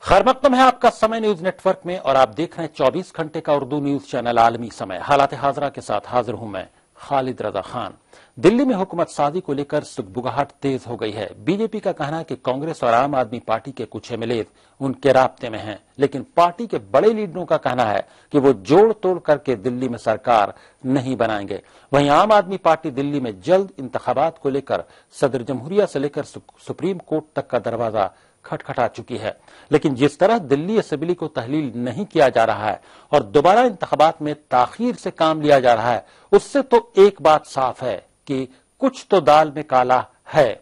खैर मकदम है आपका समय न्यूज नेटवर्क में और आप देख रहे हैं 24 घंटे का उर्दू न्यूज चैनल आलमी समय। हालात हाजरा के साथ हाजिर हूं मैं खालिद रजा खान। दिल्ली में हुकूमत साजी को लेकर सुगबुगाहट तेज हो गई है। बीजेपी का कहना है कि कांग्रेस और आम आदमी पार्टी के कुछ एमएलए उनके राब्ते में हैं, लेकिन पार्टी के बड़े लीडरों का कहना है कि वो जोड़ तोड़ करके दिल्ली में सरकार नहीं बनाएंगे। वहीं आम आदमी पार्टी दिल्ली में जल्द इंतखाबात को लेकर सदर जमहूरिया से लेकर सुप्रीम कोर्ट तक का दरवाजा खटखटा चुकी है, लेकिन जिस तरह दिल्ली असेंबली को तहलील नहीं किया जा रहा है और दोबारा इंतखाबात में ताखीर से काम लिया जा रहा है, उससे तो एक बात साफ है कि कुछ तो दाल में काला है।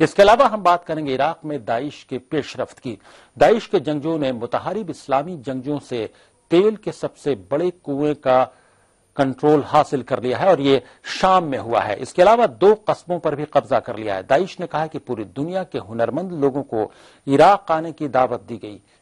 इसके अलावा हम बात करेंगे इराक में दाइश के पेशरफ्त की। दाइश के जंगजुओं ने मुतहारिब इस्लामी जंगजुओं से तेल के सबसे बड़े कुएं का कंट्रोल हासिल कर लिया है और ये शाम में हुआ है। इसके अलावा 2 कस्बों पर भी कब्जा कर लिया है। दाइश ने कहा कि पूरी दुनिया के हुनरमंद लोगों को इराक आने की दावत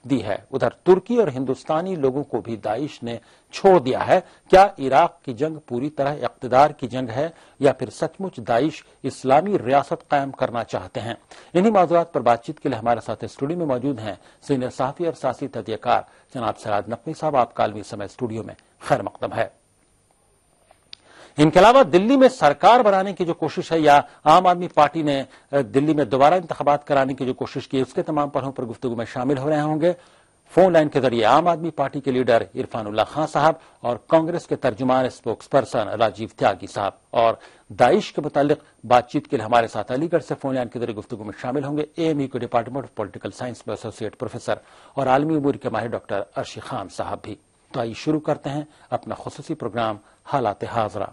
दी है। उधर तुर्की और हिंदुस्तानी लोगों को भी दाइश ने छोड़ दिया है। क्या इराक की जंग पूरी तरह इक़्तिदार की जंग है या फिर सचमुच दाइश इस्लामी रियासत कायम करना चाहते हैं? इन्हीं मौज़ूआत पर बातचीत के लिए हमारे साथ स्टूडियो में मौजूद हैं सीनियर सहाफ़ी और सियासी तजज़ियाकार जनाब सिराज नकवी साहब। आपका आलमी समय स्टूडियो में खैर मकदम है। इनके अलावा दिल्ली में सरकार बनाने की जो कोशिश है या आम आदमी पार्टी ने दिल्ली में दोबारा इंतखाबात कराने की जो कोशिश की है, उसके तमाम पहलुओं पर गुफ्तगू में शामिल हो रहे होंगे। फोन लाइन के जरिए आम आदमी पार्टी के लीडर इरफानुल्लाह खान साहब और कांग्रेस के तर्जुमान स्पोक्स पर्सन राजीव त्यागी साहब, और दाइश के मुतालिक बातचीत के लिए हमारे साथ अलीगढ़ से फोन लाइन के जरिए गुफ्तगू में शामिल होंगे एएमयू के डिपार्टमेंट ऑफ पॉलिटिकल साइंस में एसोसिएट प्रोफेसर और आलमी उमूर के माहिर डॉक्टर अर्शी खान साहब भी। तो आइए शुरू करते हैं अपना खुसूसी प्रोग्राम हालात हाजरा।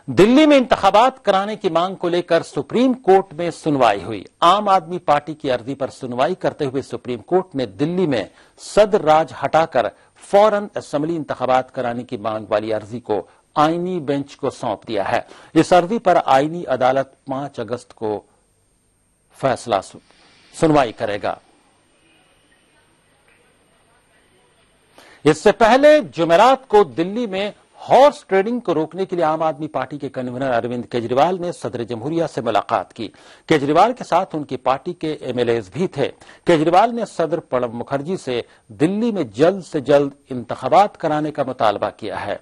दिल्ली में इंतखाबात कराने की मांग को लेकर सुप्रीम कोर्ट में सुनवाई हुई। आम आदमी पार्टी की अर्जी पर सुनवाई करते हुए सुप्रीम कोर्ट ने दिल्ली में सदर राज हटाकर फौरन असेंबली इंतखाबात कराने की मांग वाली अर्जी को आईनी बेंच को सौंप दिया है। इस अर्जी पर आईनी अदालत 5 अगस्त को फैसला सुनवाई करेगा। इससे पहले जुमेरात को दिल्ली में हॉर्स ट्रेडिंग को रोकने के लिए आम आदमी पार्टी के कन्वीनर अरविंद केजरीवाल ने सदर जमहूरिया से मुलाकात की। केजरीवाल के साथ उनकी पार्टी के एमएलएज भी थे। केजरीवाल ने सदर प्रणब मुखर्जी से दिल्ली में जल्द से जल्द इंतखाबात कराने का मुतालबा किया है।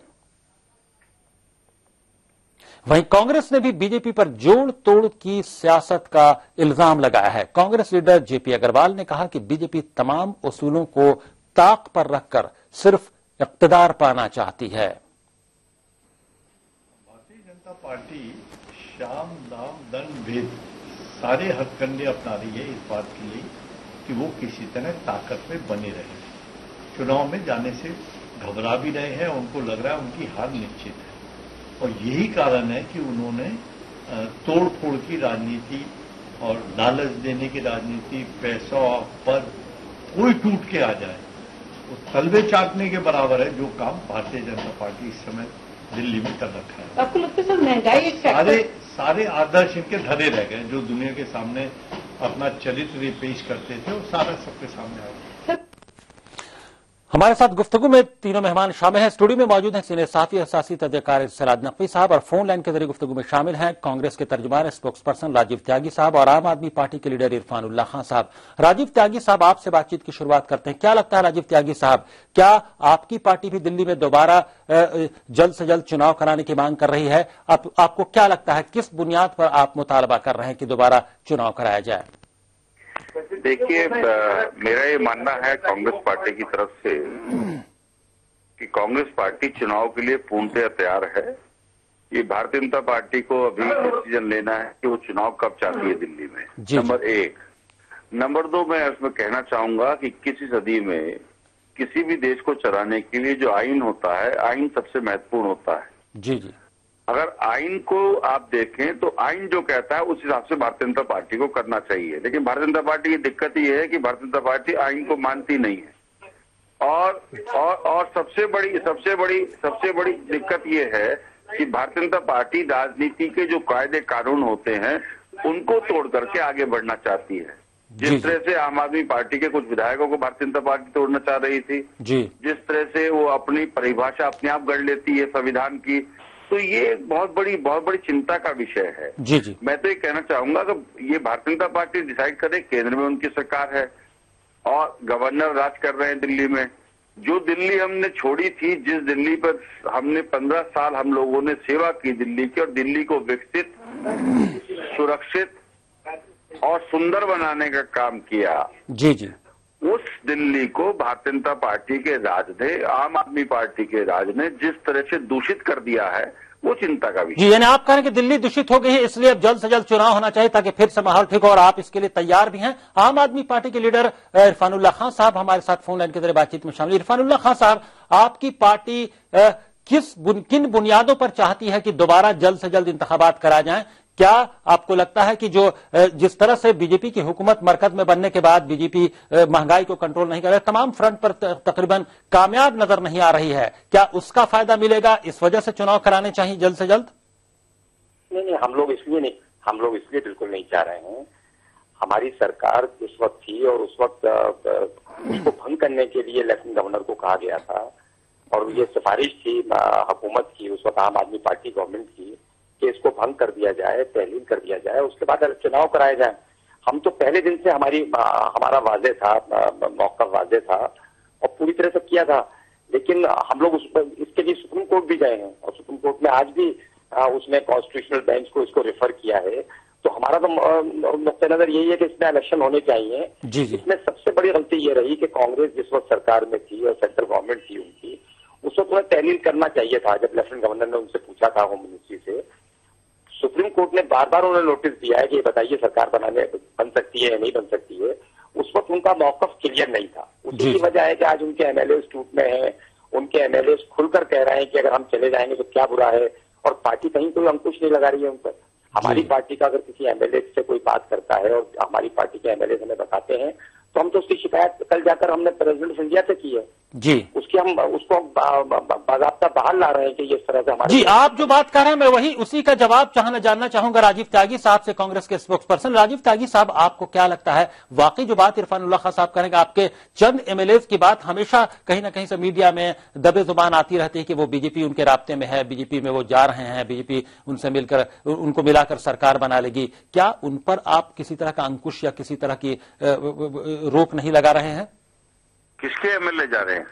वहीं कांग्रेस ने भी बीजेपी पर जोड़ तोड़ की सियासत का इल्जाम लगाया है। कांग्रेस लीडर जेपी अग्रवाल ने कहा कि बीजेपी तमाम उसूलों को ताक पर रखकर सिर्फ इक़्तिदार पाना चाहती है। भारतीय जनता पार्टी शाम दाम दंड भेद सारे हथकंडे अपना रही है इस बात के लिए कि वो किसी तरह ताकत में बने रहे। चुनाव में जाने से घबरा भी रहे हैं, उनको लग रहा है उनकी हार निश्चित है और यही कारण है कि उन्होंने तोड़ फोड़ की राजनीति और लालच देने की राजनीति, पैसा पर कोई टूट के आ जाए वो तलवे चाटने के बराबर है जो काम भारतीय जनता पार्टी इस समय दिल्ली में कर रखा है। आपको लगता है सर महंगाई सारे आदर्श इनके धरे रह गए, जो दुनिया के सामने अपना चरित्र पेश करते थे वो सारा सबके सामने आ गया। हमारे साथ गुफ्तगू में तीनों मेहमान शामिल हैं। स्टूडियो में मौजूद हैं सीनियर सहाफ़ी और सियासी तजज़ियाकार सिराज नकवी साहब, और फोन लाइन के जरिए गुफ्तगू में शामिल हैं कांग्रेस के तर्जुमान स्पोक्स पर्सन राजीव त्यागी साहब और आम आदमी पार्टी के लीडर इरफानुल्लाह खान साहब। राजीव त्यागी साहब, आपसे बातचीत की शुरुआत करते हैं। क्या लगता है राजीव त्यागी साहब, क्या आपकी पार्टी भी दिल्ली में दोबारा जल्द से जल्द चुनाव कराने की मांग कर रही है? आपको क्या लगता है, किस बुनियाद पर आप मुतालबा कर रहे हैं कि दोबारा चुनाव कराया जाए? देखिए, मेरा ये मानना है कांग्रेस पार्टी की तरफ से कि कांग्रेस पार्टी चुनाव के लिए पूर्णतः तैयार है। ये भारतीय जनता पार्टी को अभी डिसीजन लेना है कि वो चुनाव कब चाहती है दिल्ली में, नंबर 1। नंबर 2, मैं इसमें कहना चाहूंगा कि किसी सदी में किसी भी देश को चलाने के लिए जो आइन होता है, आइन सबसे महत्वपूर्ण होता है। जी जी। अगर आइन को आप देखें तो आइन जो कहता है उस हिसाब से भारतीय जनता पार्टी को करना चाहिए, लेकिन भारतीय जनता पार्टी की दिक्कत ये है कि भारतीय जनता पार्टी आइन को मानती नहीं है। और सबसे बड़ी दिक्कत ये है कि भारतीय जनता पार्टी राजनीति के जो कायदे कानून होते हैं उनको तोड़ करके आगे बढ़ना चाहती है। जिस तरह से आम आदमी पार्टी के कुछ विधायकों को भारतीय जनता पार्टी तोड़ना चाह रही थी, जिस तरह से वो अपनी परिभाषा अपने आप गढ़ लेती है संविधान की, तो ये बहुत बड़ी चिंता का विषय है। जी। मैं तो ये कहना चाहूंगा कि ये भारतीय जनता पार्टी डिसाइड करे, केंद्र में उनकी सरकार है और गवर्नर राज कर रहे हैं दिल्ली में। जो दिल्ली हमने छोड़ी थी, जिस दिल्ली पर हमने 15 साल हम लोगों ने सेवा की दिल्ली की, और दिल्ली को विकसित, सुरक्षित और सुंदर बनाने का काम किया, जी, उस दिल्ली को भारतीय जनता पार्टी के राज ने, आम आदमी पार्टी के राज ने जिस तरह से दूषित कर दिया है, वो चिंता का विषय। जी, यानी आप कह रहे हैं कि दिल्ली दूषित हो गई है, इसलिए अब जल्द से जल्द चुनाव होना चाहिए ताकि फिर से माहौल ठीक हो, और आप इसके लिए तैयार भी हैं। आम आदमी पार्टी के लीडर इरफानुल्लाह खान साहब हमारे साथ फोन लाइन के जरिए बातचीत में शामिल। इरफानुल्लाह खान साहब, आपकी पार्टी किन बुनियादों पर चाहती है कि दोबारा जल्द से जल्द इंतखाबात कराए जाएं? क्या आपको लगता है कि जिस तरह से बीजेपी की हुकूमत मरकज में बनने के बाद बीजेपी महंगाई को कंट्रोल नहीं कर रही, तमाम फ्रंट पर तकरीबन कामयाब नजर नहीं आ रही है, क्या उसका फायदा मिलेगा? इस वजह से चुनाव कराने चाहिए जल्द से जल्द? नहीं, हम लोग इसलिए बिल्कुल नहीं चाह रहे हैं। हमारी सरकार उस वक्त थी और उस वक्त उसको भंग करने के लिए लेफ्टिनेंट गवर्नर को कहा गया था, और ये सिफारिश थी हुकूमत की, उस वक्त आम आदमी पार्टी गवर्नमेंट की, कि इसको भंग कर दिया जाए, तहलील कर दिया जाए, उसके बाद चुनाव कराए जाए। हम तो पहले दिन से हमारा वाजे था, मौका वाजे था और पूरी तरह से किया था, लेकिन हम लोग इसके लिए सुप्रीम कोर्ट भी गए हैं, और सुप्रीम कोर्ट में आज भी उसने कॉन्स्टिट्यूशनल बेंच को इसको रेफर किया है। तो हमारा तो नुक्ता नजर यही है कि इसमें इलेक्शन होने चाहिए। इसमें सबसे बड़ी गलती ये रही कि कांग्रेस जिस वक्त सरकार में थी और सेंट्रल गवर्नमेंट थी उनकी, उस वक्त थोड़ा तहलील करना चाहिए था। जब लेफ्टिनेंट गवर्नर ने उनसे पूछा था होम मिनिस्ट्री से, सुप्रीम कोर्ट ने बार बार उन्हें नोटिस दिया है कि बताइए सरकार बन सकती है या नहीं बन सकती है। उस वक्त उनका मौकफ क्लियर नहीं था। उसी की वजह है कि आज उनके एमएलए टूट में हैं, उनके एमएलए खुलकर कह रहे हैं कि अगर हम चले जाएंगे तो क्या बुरा है, और पार्टी कहीं कोई अंकुश नहीं लगा रही है उन पर। हमारी पार्टी का अगर किसी एमएलए से कोई बात करता है और हमारी पार्टी के एमएलए हमें बताते हैं, तो हम तो उसकी शिकायत कल जाकर हमने प्रेसिडेंट ऑफ इंडिया से की है जी। उसकी हम उसको बाकायदा बाहर ला रहे हैं कि इस तरह से हमारे। जी, आप जो बात कर रहे हैं मैं वही उसी का जवाब जानना चाहूंगा राजीव त्यागी साहब से, कांग्रेस के स्पोक्स पर्सन। राजीव त्यागी साहब, आपको क्या लगता है, वाकई जो बात इरफानुल्लाह खान साहब करेंगे, आपके चंद एमएलए की बात हमेशा कहीं ना कहीं से मीडिया में दबे जुबान आती रहती है कि वो बीजेपी उनके राब्ते में है, बीजेपी में वो जा रहे हैं, बीजेपी उनसे मिलकर उनको मिलाकर सरकार बना लेगी। क्या उन पर आप किसी तरह का अंकुश या किसी तरह की रोक नहीं लगा रहे हैं? किसके एमएलए जा रहे हैं?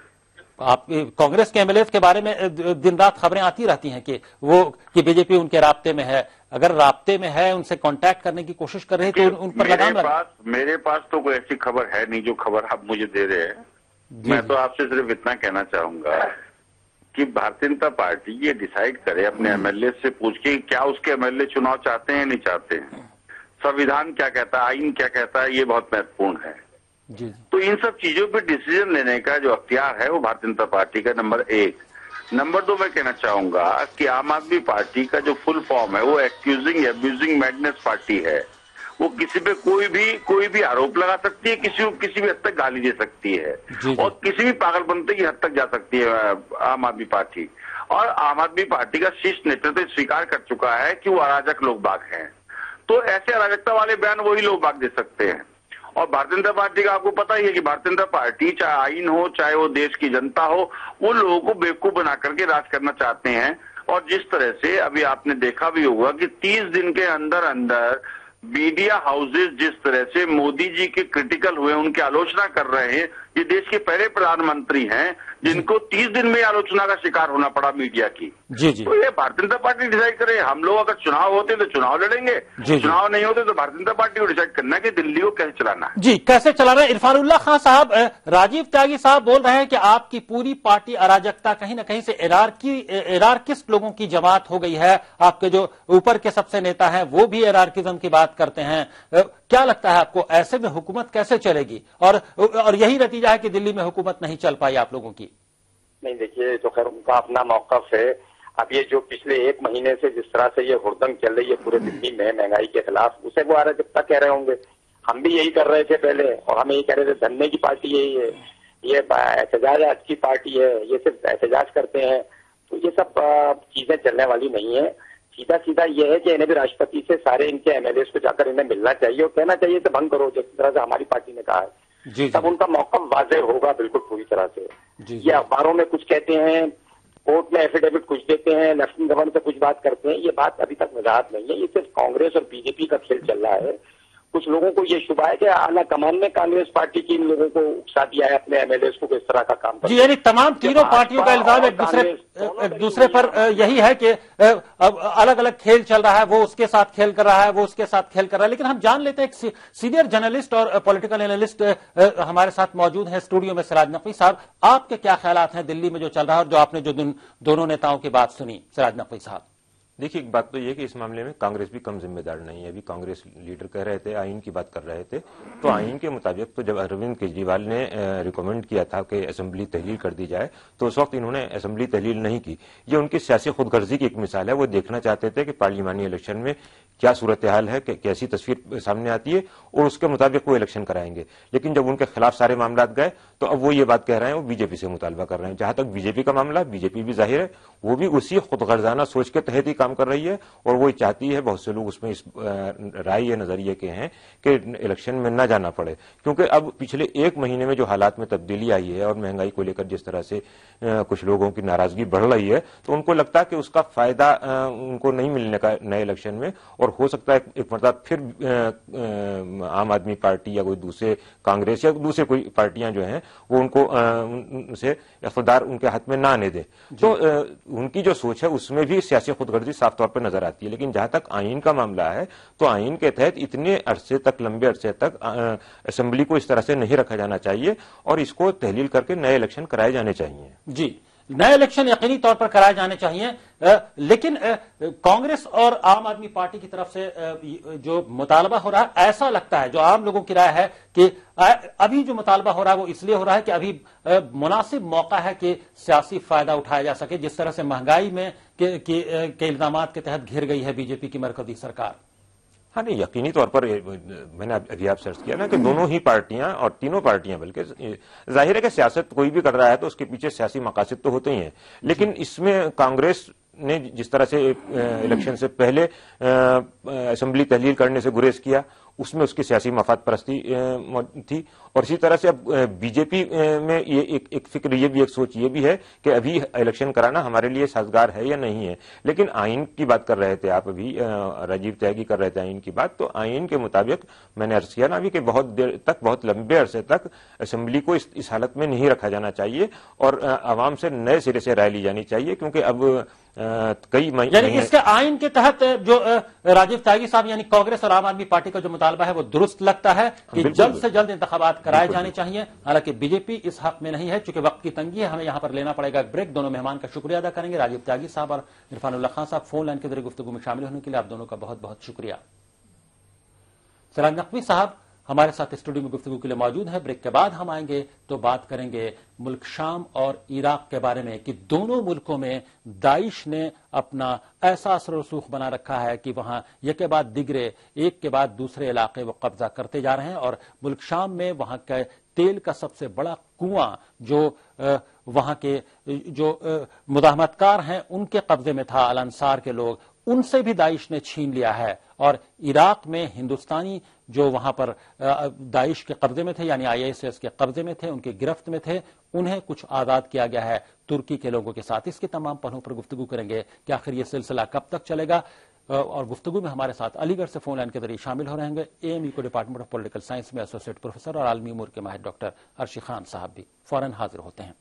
आप कांग्रेस के एमएलए के बारे में दिन रात खबरें आती रहती हैं कि बीजेपी उनके राब्ते में है। अगर राब्ते में है, उनसे कांटेक्ट करने की कोशिश कर रहे हैं तो उन पर लगाम लगा। मेरे पास तो कोई ऐसी खबर है नहीं जो खबर आप मुझे दे रहे हैं। मैं तो आपसे सिर्फ इतना कहना चाहूंगा कि भारतीय जनता पार्टी ये डिसाइड करे अपने एमएलए से पूछ के क्या उसके एमएलए चुनाव चाहते हैं नहीं चाहते हैं, संविधान क्या कहता है, आइन क्या कहता है, ये बहुत महत्वपूर्ण है। जी। तो इन सब चीजों पे डिसीजन लेने का जो अख्तियार है वो भारतीय जनता पार्टी का नंबर 1। नंबर 2 मैं कहना चाहूंगा कि आम आदमी पार्टी का जो फुल फॉर्म है वो एक्यूजिंग एब्यूजिंग मैडनेस पार्टी है। वो किसी पे कोई भी आरोप लगा सकती है, किसी को किसी भी हद तक गाली दे सकती है और किसी भी पागलपंती की हद तक जा सकती है आम आदमी पार्टी। और आम आदमी पार्टी का शीर्ष नेतृत्व स्वीकार कर चुका है कि वो अराजक लोग बाग हैं। तो ऐसे अराजकता वाले बयान वही लोग बाग दे सकते हैं। और भारतीय जनता पार्टी का आपको पता ही है कि भारतीय जनता पार्टी चाहे आइन हो चाहे वो देश की जनता हो, वो लोगों को बेवकूफ बना करके राज करना चाहते हैं। और जिस तरह से अभी आपने देखा भी होगा कि 30 दिन के अंदर अंदर मीडिया हाउसेज जिस तरह से मोदी जी के क्रिटिकल हुए, उनकी आलोचना कर रहे हैं। ये देश के पहले प्रधानमंत्री हैं जिनको 30 दिन में आलोचना का शिकार होना पड़ा मीडिया की। जी। तो ये भारतीय जनता पार्टी डिसाइड करे। हम लोग अगर चुनाव होते तो चुनाव लड़ेंगे, चुनाव नहीं होते तो भारतीय जनता पार्टी को डिसाइड करना है कि दिल्ली को कैसे चलाना है। जी, कैसे चलाना है। इरफानुल्लाह खान साहब, राजीव त्यागी साहब बोल रहे हैं कि आपकी पूरी पार्टी अराजकता कहीं ना कहीं से एरारकिस्ट लोगों की जमात हो गई है। आपके जो ऊपर के सबसे नेता हैं वो भी एरारकिज्म की बात करते हैं। क्या लगता है आपको, ऐसे में हुकूमत कैसे चलेगी? और यही नतीजा है कि दिल्ली में हुकूमत नहीं चल पाई आप लोगों की। नहीं, देखिए, तो खैर उनका अपना मौकफ है। अब ये जो पिछले 1 महीने से जिस तरह से ये हुड़दंग चल रही है पूरे दिल्ली में महंगाई के खिलाफ, उसे वो अराजकता कह रहे होंगे। हम भी यही कर रहे थे पहले, और हम यही कह रहे थे धन्ने की पार्टी यही है, ये एहतजाज की पार्टी है, ये सिर्फ एहतजाज करते हैं। तो ये सब चीजें चलने वाली नहीं है। सीधा सीधा ये है कि इन्हें भी राष्ट्रपति से सारे इनके एमएलए को जाकर इन्हें मिलना चाहिए और कहना चाहिए कि भंग करो, जिस तरह से हमारी पार्टी ने कहा है। जी तब उनका मौकफ वाज़ेह होगा बिल्कुल पूरी तरह से। जी ये अखबारों में कुछ कहते हैं, कोर्ट में एफिडेविट कुछ देते हैं, लेफ्टिनेंट गवर्नर से कुछ बात करते हैं, ये बात अभी तक वजाहत नहीं है। ये सिर्फ कांग्रेस और बीजेपी का खेल चल रहा है। कुछ लोगों को ये शुबा है कि आला कमान ने कांग्रेस पार्टी की इन लोगों को उकसा दिया है अपने एमएलए को इस तरह का काम जी, यानी तमाम तीनों पार्टियों का इल्जाम एक दूसरे पर यही है कि अब अलग अलग खेल चल रहा है, वो उसके साथ खेल कर रहा है, वो उसके साथ खेल कर रहा है। लेकिन हम जान लेते हैं, एक सीनियर जर्नलिस्ट और पॉलिटिकल एनालिस्ट हमारे साथ मौजूद हैं स्टूडियो में। सिराज नकवी साहब, आपके क्या ख्यालात हैं दिल्ली में जो चल रहा है और जो आपने जो दोनों नेताओं की बात सुनी? सिराज नकवी साहब, देखिए, एक बात तो ये कि इस मामले में कांग्रेस भी कम जिम्मेदार नहीं है। अभी कांग्रेस लीडर कह रहे थे, आईन की बात कर रहे थे, तो आईन के मुताबिक तो जब अरविंद केजरीवाल ने रिकमेंड किया था कि असेंबली तहलील कर दी जाए, तो उस वक्त इन्होंने असेंबली तहलील नहीं की। ये उनकी सियासी खुदगर्जी की एक मिसाल है। वो देखना चाहते थे कि पार्लिमानी इलेक्शन में क्या सूरत हाल है, कैसी तस्वीर सामने आती है, और उसके मुताबिक वो इलेक्शन कराएंगे। लेकिन जब उनके खिलाफ सारे मामला गए, तो अब वो ये बात कह रहे हैं, वो बीजेपी से मुतालबा कर रहे हैं। जहां तक बीजेपी का मामला, बीजेपी भी जाहिर है वो भी उसी खुदगर्जाना सोच के तहत ही काम कर रही है, और वो चाहती है, बहुत से लोग उसमें इस राय या नजरिए के हैं कि इलेक्शन में न जाना पड़े। क्योंकि अब पिछले एक महीने में जो हालात में तब्दीली आई है और महंगाई को लेकर जिस तरह से कुछ लोगों की नाराजगी बढ़ रही है, तो उनको लगता है कि उसका फायदा उनको नहीं मिलने का नए इलेक्शन में, और हो सकता है एक मतलब फिर आम आदमी पार्टी या कोई दूसरे कांग्रेस या दूसरे कोई पार्टियां जो हैं वो उनको उनसे इख्तियार उनके हाथ में ना आने दे। तो उनकी जो सोच है उसमें भी सियासी खुदगर्जी साफ तौर पर नजर आती है। लेकिन जहां तक आईन का मामला है, तो आईन के तहत इतने अरसे तक, लंबे अरसे तक असेंबली को इस तरह से नहीं रखा जाना चाहिए और इसको तहलील करके नए इलेक्शन कराए जाने चाहिए। जी, नए इलेक्शन यकीनी तौर पर कराए जाने चाहिए। लेकिन कांग्रेस और आम आदमी पार्टी की तरफ से जो मुतालबा हो रहा है, ऐसा लगता है, जो आम लोगों की राय है कि अभी जो मुतालबा हो रहा है वो इसलिए हो रहा है कि अभी मुनासिब मौका है कि सियासी फायदा उठाया जा सके, जिस तरह से महंगाई में के इल्जामात के तहत घिर गई है बीजेपी की मरकजी सरकार। हाँ, नहीं, यकीनी तौर पर मैंने अभी आप सर्च किया ना कि दोनों ही पार्टियां और तीनों पार्टियां, बल्कि जाहिर है कि सियासत कोई भी कर रहा है तो उसके पीछे सियासी मकासद तो होते ही हैं। लेकिन इसमें कांग्रेस ने जिस तरह से इलेक्शन से पहले असेंबली तहलील करने से गुरेज किया, उसमें उसकी सियासी मफाद परस्ती थी। और इसी तरह से अब बीजेपी में ये एक फिक्र, ये भी एक सोच ये भी है कि अभी इलेक्शन कराना हमारे लिए साजगार है या नहीं है। लेकिन आइन की बात कर रहे थे आप, अभी राजीव त्यागी कर रहे थे आइन की बात, तो आइन के मुताबिक मैंने अर्ज किया ना अभी कि बहुत देर तक, बहुत लंबे अरसे तक असेंबली को इस हालत में नहीं रखा जाना चाहिए और आवाम से नए सिरे से राय ली जानी चाहिए। क्योंकि अब कई यानी इसके आइन के तहत जो राजीव त्यागी साहब यानी कांग्रेस और आम आदमी पार्टी का जो मुतालबा है वो दुरुस्त लगता है कि जल्द से जल्द इंतखाबात कराए जाने चाहिए। हालांकि बीजेपी इस हक में नहीं है, चूंकि वक्त की तंगी है, हमें यहां पर लेना पड़ेगा एक ब्रेक। दोनों मेहमान का शुक्रिया अदा करेंगे, राजीव त्यागी साहब और इरफानुल्लाह खान साहब, फोन लाइन के जरिए गुफ्तगू में शामिल होने के लिए आप दोनों का बहुत बहुत शुक्रिया। सिराज नकवी साहब हमारे साथ स्टूडियो में गुफ्तगू के लिए मौजूद है। ब्रेक के बाद हम आएंगे तो बात करेंगे मुल्क शाम और इराक के बारे में कि दोनों मुल्कों में दाइश ने अपना ऐसा असर रसूख बना रखा है कि वहां एक के बाद दिगरे, एक के बाद दूसरे इलाके वो कब्जा करते जा रहे हैं। और मुल्क शाम में वहां के तेल का सबसे बड़ा कुआं जो वहां के जो मुदाहमतकार हैं उनके कब्जे में था, अल अंसार के लोग, उनसे भी दाइश ने छीन लिया है। और इराक में हिंदुस्तानी जो वहां पर दाइश के कब्जे में थे यानी आईएसआईएस के कब्जे में थे, उनके गिरफ्त में थे, उन्हें कुछ आजाद किया गया है तुर्की के लोगों के साथ। इसके तमाम पहलुओं पर गुफ्तगू करेंगे कि आखिर यह सिलसिला कब तक चलेगा। और गुफ्तगू में हमारे साथ अलीगढ़ से फोन लाइन के जरिए शामिल हो रहेंगे एएमयू को डिपार्टमेंट ऑफ पॉलिटिकल साइंस में एसोसिएट प्रोफेसर और आलमी उमूर के माहिर डॉक्टर अर्शी खान साहब भी फौरन हाजिर होते हैं।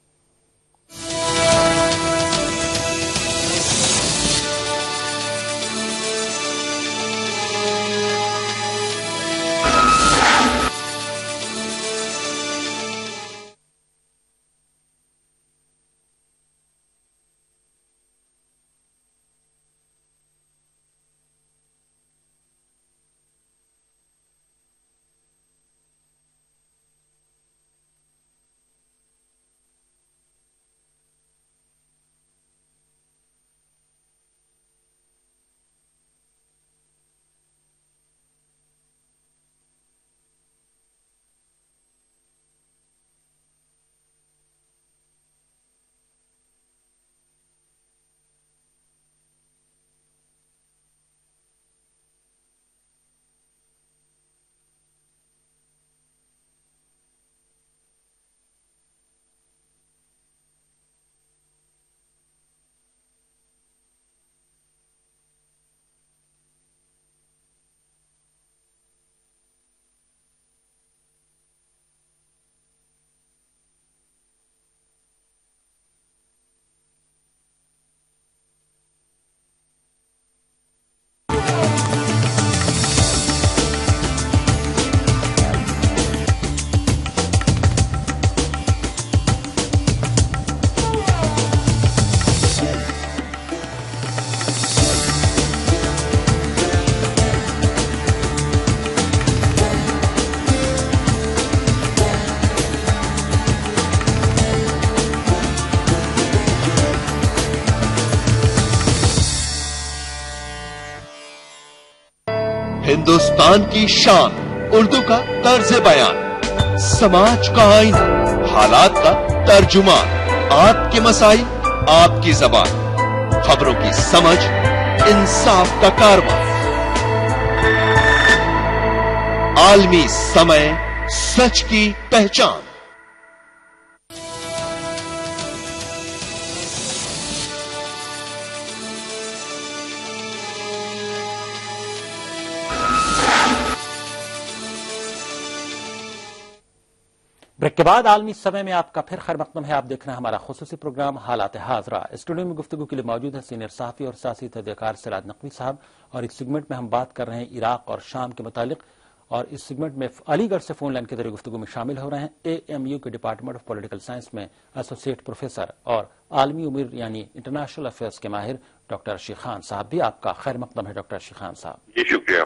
हिंदुस्तान की शान, उर्दू का तर्ज बयान, समाज का आईना, हालात का तर्जुमान, आपके मसाइल आपकी जबान, खबरों की समझ, इंसाफ का कारवां। आलमी समय, सच की पहचान। ब्रेक के बाद आलमी समय में आपका फिर खैर मकदम है। आप देख रहे हैं हमारा खुसूसी प्रोग्राम हालात हाजरा। स्टूडियो में गुफ्तगू के लिए मौजूद है सीनियर सहाफी और सियासी तहजीरकार सिराज नकवी साहब, और इस सेगमेंट में हम बात कर रहे हैं इराक और शाम के मुतालिक, और इस सेगमेंट में अलीगढ़ से फोन लाइन के जरिए गुफ्तगू में शामिल हो रहे हैं AMU के डिपार्टमेंट ऑफ पॉलिटिकल साइंस में एसोसिएट प्रोफेसर और आलमी उम्र यानी इंटरनेशनल अफेयर्स के माहिर डॉक्टर अरशी खान साहब भी। आपका खैर मकदम है डॉक्टर अरशी खान साहब। जी शुक्रिया।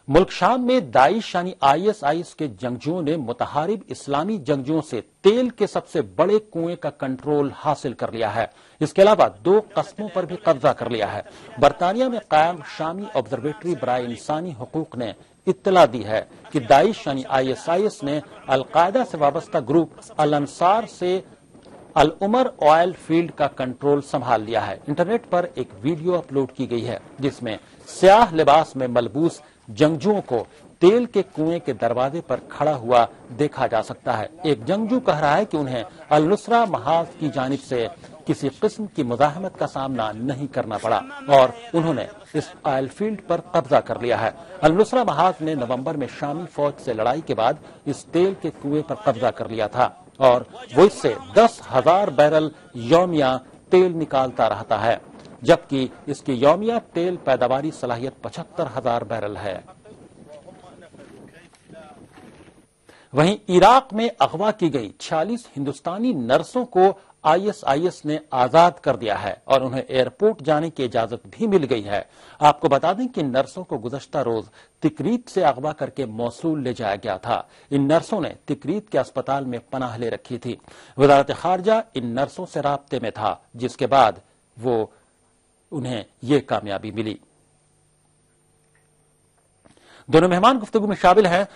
मुल्क शाम में दाइश यानी ISIS के जंगजुओं ने मुतहारिब इस्लामी जंगजुओं से तेल के सबसे बड़े कुएं का कंट्रोल हासिल कर लिया है। इसके अलावा 2 कस्बों पर भी कब्जा कर लिया है। बरतानिया में कायम शामी ऑब्जर्वेटरी बराए इंसानी हुकूक ने इत्तला दी है कि दाइश यानी ISIS ने अलकायदा से वाबस्ता ग्रुप अल अंसार से अल उमर ऑयल फील्ड का कंट्रोल संभाल लिया है। इंटरनेट पर एक वीडियो अपलोड की गई है जिसमें स्याह लिबास में मलबूस जंगजुओं को तेल के कुएं के दरवाजे पर खड़ा हुआ देखा जा सकता है। एक जंगजू कह रहा है कि उन्हें अल नुसरा महाज की जानिब से किसी किस्म की मुजाहमत का सामना नहीं करना पड़ा और उन्होंने इस ऑयल फील्ड पर कब्जा कर लिया है। अल नुसरा महाज ने नवंबर में शामी फौज से लड़ाई के बाद इस तेल के कुएं पर कब्जा कर लिया था और वो इससे 10,000 बैरल यौमिया तेल निकालता रहता है, जबकि इसकी यौमिया तेल पैदावारी सलाहियत 75,000 बैरल है। वहीं इराक में अगवा की गई 46 हिंदुस्तानी नर्सों को ISIS ने आजाद कर दिया है और उन्हें एयरपोर्ट जाने की इजाजत भी मिल गई है। आपको बता दें कि नर्सों को गुज़श्ता रोज तिकरीत से अगवा करके मौसूल ले जाया गया था। इन नर्सों ने तिकरीत के अस्पताल में पनाह ले रखी थी। वज़ारत खारजा इन नर्सों से राब्ते में था, जिसके बाद वो उन्हें ये कामयाबी मिली। दोनों मेहमान गुफ्तगू में शामिल हैं।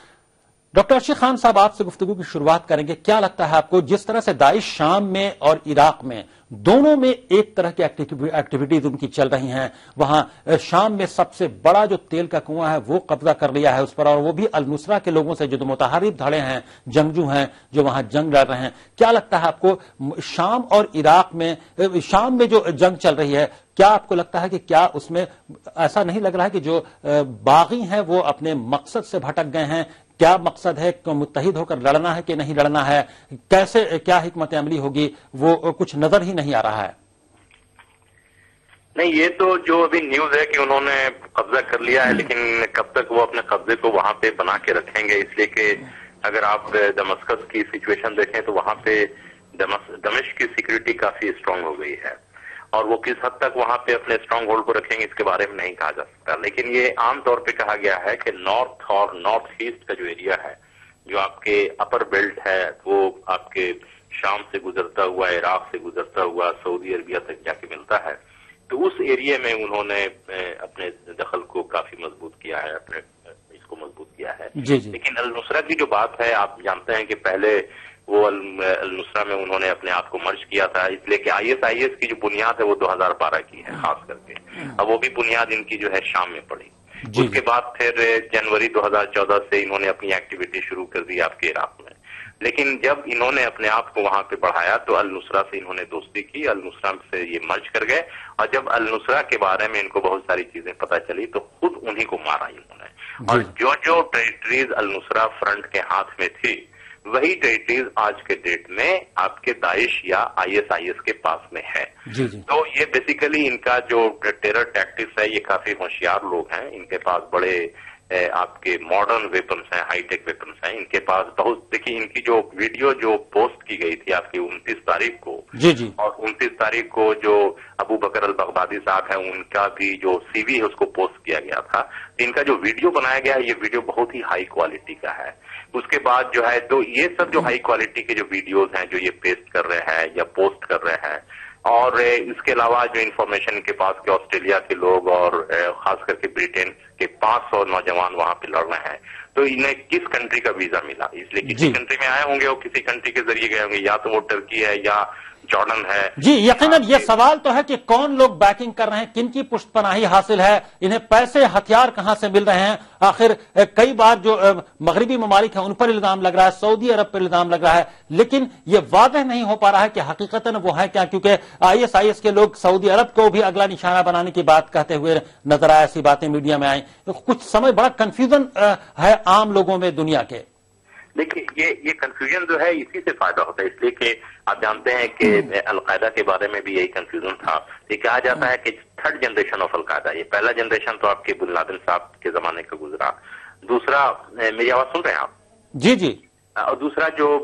डॉक्टर अरशी खान साहब, आपसे गुफ्तगू की शुरुआत करेंगे। क्या लगता है आपको, जिस तरह से दाइश शाम में और इराक में दोनों में एक तरह की एक्टिविटीज उनकी चल रही हैं, वहां शाम में सबसे बड़ा जो तेल का कुआं है वो कब्जा कर लिया है उस पर, और वो भी अल नुसरा के लोगों से जो मुतहारिब धड़े हैं, जंगजू हैं जो वहां जंग लड़ रहे हैं। क्या लगता है आपको शाम और इराक में, शाम में जो जंग चल रही है, क्या आपको लगता है कि क्या उसमें ऐसा नहीं लग रहा है कि जो बागी हैं वो अपने मकसद से भटक गए हैं? क्या मकसद है, मुत्तहिद होकर लड़ना है कि नहीं लड़ना है, कैसे क्या हिकमत अमली होगी, वो कुछ नजर ही नहीं आ रहा है। नहीं, ये तो जो अभी न्यूज है कि उन्होंने कब्जा कर लिया है, लेकिन कब तक वो अपने कब्जे को वहां पे बना के रखेंगे, इसलिए कि अगर आप दमस्कस की सिचुएशन देखें तो वहां पे दमिश्क की सिक्योरिटी काफी स्ट्रांग हो गई है और वो किस हद तक वहां पे अपने स्ट्रांग होल्ड को रखेंगे इसके बारे में नहीं कहा जा सकता। लेकिन ये आमतौर पे कहा गया है कि नॉर्थ और नॉर्थ ईस्ट का जो एरिया है, जो आपके अपर बेल्ट है, वो आपके शाम से गुजरता हुआ, इराक से गुजरता हुआ सऊदी अरबिया तक जाके मिलता है, तो उस एरिया में उन्होंने अपने दखल को काफी मजबूत किया है, अपने इसको मजबूत किया है। लेकिन अल नुसरा की जो बात है, आप जानते हैं कि पहले वो अल नुसरा में उन्होंने अपने आप को मर्ज किया था, इसलिए कि ISIS की जो बुनियाद है वो 2012 की है खास करके। अब वो भी बुनियाद इनकी जो है शाम में पड़ी। उसके बाद फिर जनवरी 2014 से इन्होंने अपनी एक्टिविटी शुरू कर दी आपके इराक में। लेकिन जब इन्होंने अपने आप को वहां पे बढ़ाया तो अल नुसरा से इन्होंने दोस्ती की, अल नुसरा से ये मर्ज कर गए, और जब अल नुसरा के बारे में इनको बहुत सारी चीजें पता चली तो खुद उन्हीं को मारा इन्होंने। और जो जो टेरिटरीज अल नुसरा फ्रंट के हाथ में थी, वही टेरिटरीज आज के डेट में आपके दाइश या ISIS के पास में है। तो ये बेसिकली इनका जो टेरर टैक्टिक्स है, ये काफी होशियार लोग हैं, इनके पास बड़े आपके मॉडर्न वेपन्स हैं, हाईटेक वेपन्स हैं इनके पास बहुत। देखिए, इनकी जो वीडियो जो पोस्ट की गई थी आपकी 29 तारीख को, और 29 तारीख को जो अबू बकर अल बगदादी साहब है उनका भी जो CV है उसको पोस्ट किया गया था। इनका जो वीडियो बनाया गया है ये वीडियो बहुत ही हाई क्वालिटी का है। उसके बाद जो है, तो ये सब जो हाई क्वालिटी के जो वीडियोज हैं जो ये पेस्ट कर रहे हैं या पोस्ट कर रहे हैं, اور اس کے علاوہ جو انفارمیشن کے پاس کہ آسٹریلیا کے لوگ اور خاص کر کے برٹن کے 500 نوجوان وہاں پہ لڑ رہے ہیں، تو انہیں کس کنٹری کا ویزا ملا؟ اس لیے کسی کنٹری میں آئے ہوں گے اور کسی کنٹری کے ذریعے گئے ہوں گے، یا تو وہ ٹرکی ہے یا جارڈن ہے۔ جی یقیناً یہ سوال تو ہے کہ کون لوگ بیکنگ کر رہے ہیں، کن کی پشت پناہی حاصل ہے، انہیں پیسے ہتھیار کہاں سے مل رہے ہیں؟ آخر کئی بار جو مغربی ممالک ہیں ان پر الزام لگ رہا ہے، سعودی عرب پر الزام لگ رہا ہے، لیکن یہ واضح نہیں ہو پا رہا ہے کہ حقیقتاً وہ ہے کیا، کیونکہ ISIS کے لوگ سعودی عرب کو بھی اگلا نشانہ بنانے کی بات کہتے ہوئے نظر آئے، ایسی باتیں میڈیا میں آئیں، کچھ سمجھ بڑا کنفیوژن ہے عام لوگوں میں دنیا کے۔ دیکھیے یہ کنفیوژن جو ہے اسی سے فائدہ ہوتا ہے، اس لیے کہ آپ جانتے ہیں کہ القاعدہ کے بارے میں بھی یہی کنفیوژن تھا۔ یہ کہا جاتا ہے کہ 3rd جنریشن آف القاعدہ، یہ پہلا جنریشن تو آپ کے بن لادن صاحب کے زمانے کا گزرا، دوسرا میری آواز سن رہے ہیں آپ؟ جی جی۔ اور دوسرا جو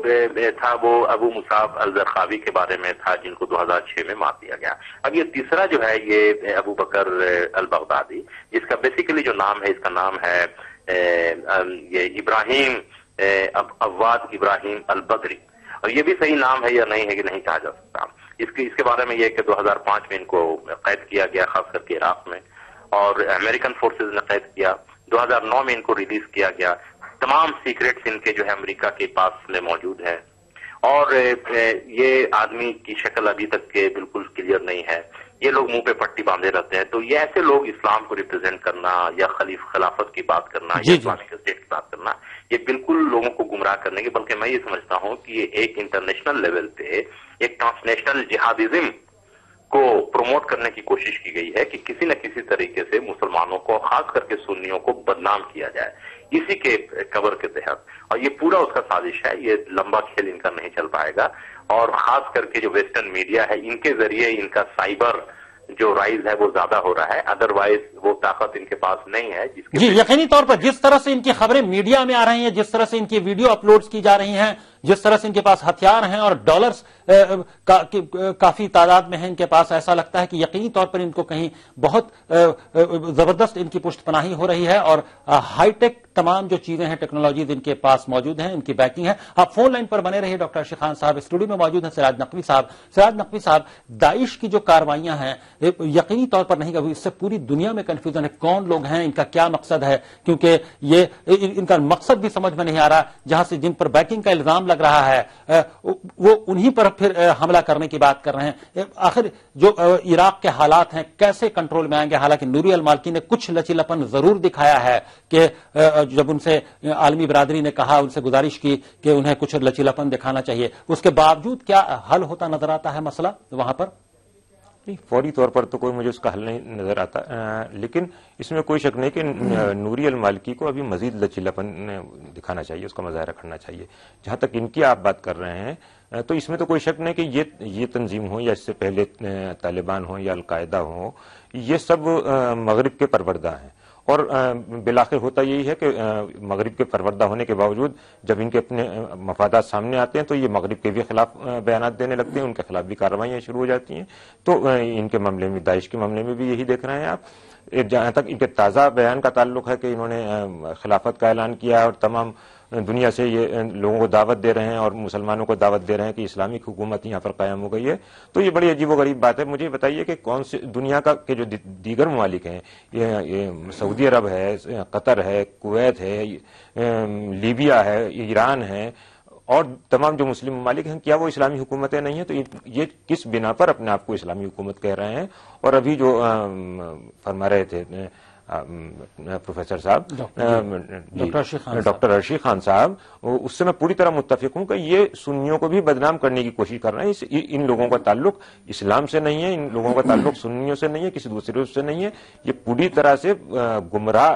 تھا وہ ابو مصعب الزرقاوی کے بارے میں تھا، جن کو 2006 میں مار دیا گیا۔ اب یہ تیسرا جو ہے یہ ابو بکر البغدادی، جس کا بیسیکلی جو نام ہے، اس کا نام ہے یہ ابراہیم عواد ابراہیم البدری، اور یہ بھی صحیح نام ہے یا نہیں ہے کہ نہیں کہا جا سکتا۔ اس کے بارے میں یہ کہ 2005 میں ان کو قید کیا گیا، خاص کر کے عراق میں، اور امریکن فورسز نے قید کیا۔ 2009 میں ان کو ریلیز کیا گیا۔ تمام سیکریٹس ان کے جو ہے امریکہ کے پاس میں موجود ہے، اور یہ آدمی کی شکل ابھی تک کے بالکل کلیئر نہیں ہے۔ یہ لوگ منہ پہ پٹی باندھے رہتے ہیں، تو یہ ایسے لوگ اسلام کو ریپرزینٹ کرنا یا خلافت کی بات کرنا یا اسلامک اسٹیٹ کی بات کرنا، یہ بالکل لوگوں کو گمراہ کرنے کے، بلکہ میں یہ سمجھتا ہوں کہ یہ ایک انٹرنیشنل لیول پہ ایک ٹرانسنیشنل جہادزم کو پروموٹ کرنے کی کوشش کی گئی ہے کہ کسی نہ کسی طریقے سے مسلمانوں کو، خاص کر کے سنیوں کو بدنام کیا جائے، اسی کے کور کے تحت۔ اور یہ پورا اس کا سازش ہے، یہ لمبا کھیل ان کا نہیں چل پائے گا، اور خاص کر کے جو ویسٹرن میڈیا ہے ان کے ذریعے ان کا سائبر جو رائز ہے وہ زیادہ ہو رہا ہے، ادروائز وہ طاقت ان کے پاس نہیں ہے جس کے جی یقینی طور پر جس طرح سے ان کی خبریں میڈیا میں آ رہی ہیں، جس طرح سے ان کی ویڈیو اپلوڈز کی جا رہی ہیں، جس طرح سے ان کے پاس ہتھیار ہیں اور ڈالرز کافی تعداد میں ہیں ان کے پاس، ایسا لگتا ہے کہ یقینی طور پر ان کو کہیں بہت زبردست ان کی پشت پناہی ہو رہی ہے، اور ہائی ٹیک تمام جو چیزیں ہیں، ٹیکنالوجیز ان کے پاس موجود ہیں، ان کی بیکنگ ہے۔ آپ فون لائن پر بنے رہیے، ڈاکٹر ارشی خان صاحب اسٹوڈیو میں موجود ہیں سراج نقوی صاحب۔ سراج نقوی صاحب، داعش کی جو کاروائیاں ہیں یقینی طور پر نہیں، اس سے پوری دنیا میں کنفیوژن ہے، کون لوگ ہیں، ان کا کیا مقصد ہے، کیونکہ یہ ان کا مقصد بھی سمجھ میں نہیں آ رہا، جہاں سے جن پر بیکنگ کا الزام لگ رہا ہے وہ انہی پر پھر حملہ کرنے کی بات کر رہے ہیں۔ آخر جو عراق کے حالات ہیں کیسے کنٹرول میں آئیں گے؟ حالانکہ نوری المالکی نے کچھ لچیلاپن ضرور دکھایا ہے کہ جب ان سے عالمی برادری نے کہا، ان سے گزارش کی کہ انہیں کچھ لچیلاپن دکھانا چاہیے، اس کے باوجود کیا حل ہوتا نظر آتا ہے مسئلہ وہاں پر؟ فوری طور پر تو کوئی مجھے اس کا حل نہیں نظر آتا، لیکن اس میں کوئی شک نہیں کہ نوری المالکی کو ابھی مزید لچیلاپن دکھانا چاہیے، اس کا مظاہرہ کرنا چاہیے۔ جہاں تک ان کی آپ بات کر رہے ہیں تو اس میں تو کوئی شک نہیں کہ یہ تنظیم ہو یا اس سے پہلے طالبان ہو یا القاعدہ ہو، یہ سب مغرب کے پروردہ ہیں، اور بالآخر ہوتا یہی ہے کہ مغرب کے پروردہ ہونے کے باوجود جب ان کے اپنے مفادات سامنے آتے ہیں تو یہ مغرب کے بھی خلاف بیانات دینے لگتے ہیں، ان کے خلاف بھی کارروائیاں شروع ہو جاتی ہیں۔ تو ان کے معاملے میں، داعش کے معاملے میں بھی یہی دیکھ رہے ہیں آپ۔ جہاں تک ان کے تازہ بیان کا تعلق ہے کہ انہوں نے خلافت کا اعلان کیا اور تمام دنیا سے یہ لوگوں کو دعوت دے رہے ہیں اور مسلمانوں کو دعوت دے رہے ہیں کہ اسلامک حکومت یہاں پر قائم ہو گئی ہے، تو یہ بڑی عجیب و غریب بات ہے۔ مجھے بتائیے کہ کون سے دنیا کے جو دیگر ممالک ہیں، یہ سعودی عرب ہے، قطر ہے، کویت ہے، لیبیا ہے، ایران ہے، اور تمام جو مسلم ممالک ہیں، کیا وہ اسلامی حکومتیں نہیں ہیں؟ تو یہ کس بنا پر اپنے آپ کو اسلامی حکومت کہہ رہے ہیں؟ اور ابھی جو فرما رہے تھے پروفیسر صاحب، ڈاکٹر ارشی خان صاحب، اس سے میں پوری طرح متفق ہوں کہ یہ سنیوں کو بھی بدنام کرنے کی کوشش کر رہے ہیں۔ ان لوگوں کا تعلق اسلام سے نہیں ہے، ان لوگوں کا تعلق سنیوں سے نہیں ہے، کسی دوسرے گروپ سے نہیں ہے، یہ پوری طرح سے گمراہ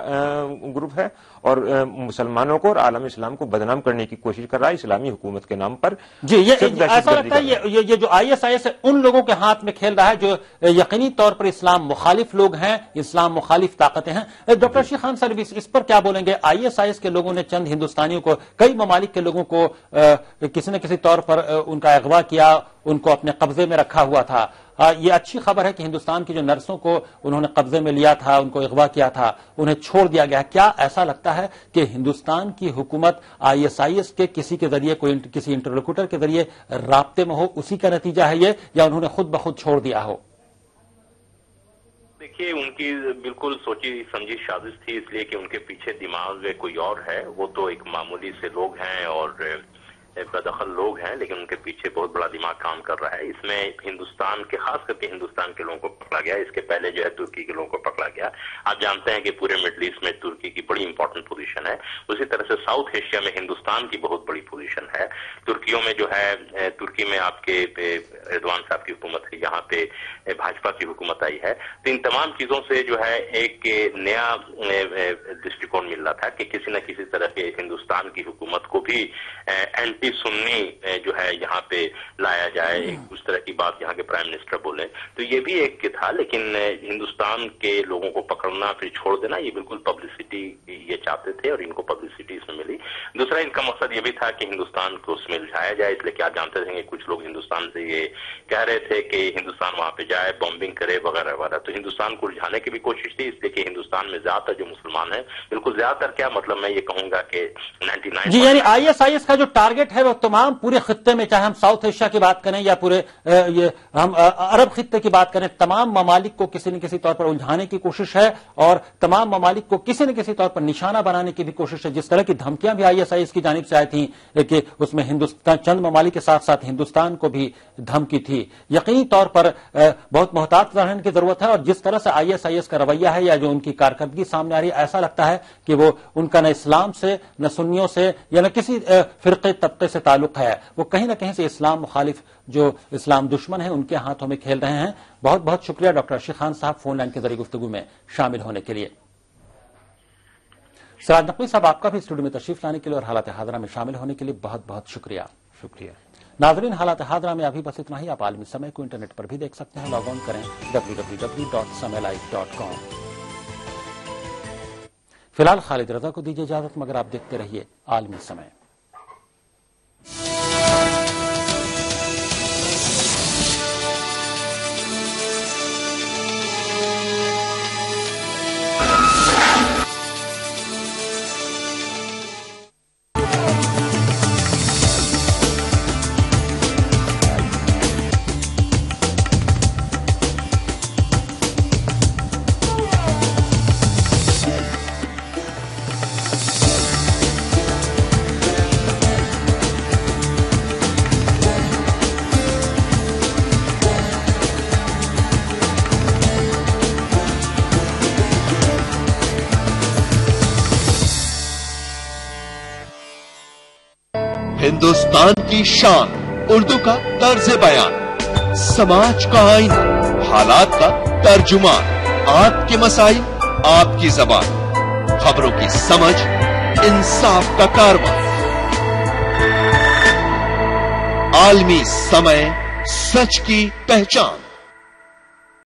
گروپ ہے اور مسلمانوں کو اور عالم اسلام کو بدنام کرنے کی کوشش کر رہا ہے اسلامی حکومت کے نام پر۔ جی ایسا لگتا ہے یہ جو ISIS ہے ان لوگوں کے ہاتھ میں کھیل رہا ہے جو یقینی طور پر اسلام مخالف لوگ ہیں، اسلام مخالف طاقتیں ہیں۔ ڈاکٹر ارشی خان صاحب اس پر کیا بولیں گے؟ ISIS کے لوگوں نے چند ہندوستانیوں کو، کئی ممالک کے لوگوں کو کسی نہ کسی طور پر ان کا اغوا کیا، ان کو اپنے قبضے میں رکھا ہوا تھا۔ یہ اچھی خبر ہے کہ ہندوستان کی جو نرسوں کو انہوں نے قبضے میں لیا تھا، ان کو اغوا کیا تھا، انہیں چھوڑ دیا گیا. کیا ایسا لگتا ہے کہ ہندوستان کی حکومت ISIS کے کسی کے ذریعے کسی انٹرلوکیٹر کے ذریعے رابطے میں ہو، اسی کا نتیجہ ہے یہ، یا انہوں نے خود بخود چھوڑ دیا ہو؟ دیکھیے، ان کی بالکل سوچی سمجھی سازش تھی، اس لیے کہ ان کے پیچھے دماغ کوئی اور ہے. وہ تو ایک معمولی سے لوگ ہیں اور بدخل لوگ ہیں، لیکن ان کے پیچھے بہت بڑا دماغ کام کر رہا ہے. اس میں ہندوستان کے، خاص کر کے ہندوستان کے لوگوں کو پکڑا گیا. اس کے پہلے جو ہے ترکی کے لوگوں کو پکڑا گیا. آپ جانتے ہیں کہ پورے مڈل ایسٹ میں ترکی کی بڑی امپورٹنٹ پوزیشن ہے. اسی طرح سے ساؤتھ ایشیا میں ہندوستان کی بہت بڑی پوزیشن ہے. ترکیوں میں جو ہے، ترکی میں آپ کے ایردوان صاحب کی حکومت ہے، یہاں پہ بھاجپا کی حکومت آئی ہے. تو ان تمام چیزوں سے جو ہے ایک نیا دೃಷ್ಟಿಕೋನ مل رہا تھا کہ کسی نہ کسی طرح کے ہندوستان کی حکومت کو بھی اینٹی سنی جو ہے یہاں پہ لایا جائے، اس طرح کی بات یہاں کے پرائم منسٹر بولیں. تو یہ بھی ایک تھا، لیکن ہندوستان کے لوگوں کو پکڑنا پھر چھوڑ دینا، یہ بالکل پبلسٹی یہ چاہتے تھے اور ان کو پبلسٹی اس میں ملی. دوسرا ان کا مقصد یہ بھی تھا کہ ہندوستان کو اس میں الجھایا جائے، اس لیے کہ آپ جانتے تھے کہ کچھ لوگ ہندوستان سے یہ کہہ رہے تھے کہ ہندوستان وہاں پہ جائے، بمبنگ کرے وغیرہ وغیرہ. تو ہندوستان کو الجھانے کی بھی کوشش تھی، اس لیے کہ ہندوستان میں زیادہ تر جو مسلمان ہیں، بالکل زیادہ تر کیا مطلب میں یہ کہوں گا کہ 99 جی، یعنی ISIS کا جو ٹارگٹ ہے وہ تمام پورے خطے میں، چاہے ہم ساؤتھ ایشیا کی بات کریں یا پورے ہم عرب خطے کی بات کریں، تمام ممالک کو کسی نہ کسی طور پر الجھانے کی کوشش ہے اور تمام ممالک کو کسی نہ کسی طور پر نشانہ بنانے کی بھی کوشش ہے. جس طرح کی دھمکیاں بھی ISIS کی جانب سے آئی تھیں کہ اس میں ہندوستان، چند ممالک کے ساتھ ساتھ ہندوستان کو بھی دھمکی تھی. یقینی طور پر بہت محتاط رہنے کی ضرورت ہے. اور جس طرح سے ISIS کا رویہ ہے یا جو ان کی کارکردگی سامنے آ رہی ہے، ایسا لگتا ہے کہ وہ ان کا نہ اسلام سے، نہ سنیوں سے یا نہ کسی فرقے طبقے سے تعلق ہے. وہ کہیں نہ کہیں سے اسلام مخالف، جو اسلام دشمن ہیں، ان کے ہاتھوں میں کھیل رہے ہیں. بہت بہت شکریہ ڈاکٹر ارشد خان صاحب فون لائن کے ذریعے گفتگو میں شامل ہونے کے لیے. سراج نقوی صاحب، آپ کا بھی اسٹوڈیو میں تشریف لانے کے لیے اور حالات حاضرہ میں شامل ہونے کے لیے بہت بہت شکریہ. ناظرین، حالات حاضرہ میں ابھی بس اتنا ہی. آپ عالمی سمے کو انٹرنیٹ پر بھی دیکھ سکتے ہیں. لاگ آن کریں www.samelive.com. فی الحال خالد رضا کو دیجیے اجازت، مگر آپ دیکھتے رہیے عالمی سمے. ہندوستان کی شان، اردو کا طرز بیان، سماج کا آئینہ، حالات کا ترجمان، آپ کے مسائل، آپ کی زبان، خبروں کی سمجھ، انصاف کا کارواں. عالمی سمے، سچ کی پہچان.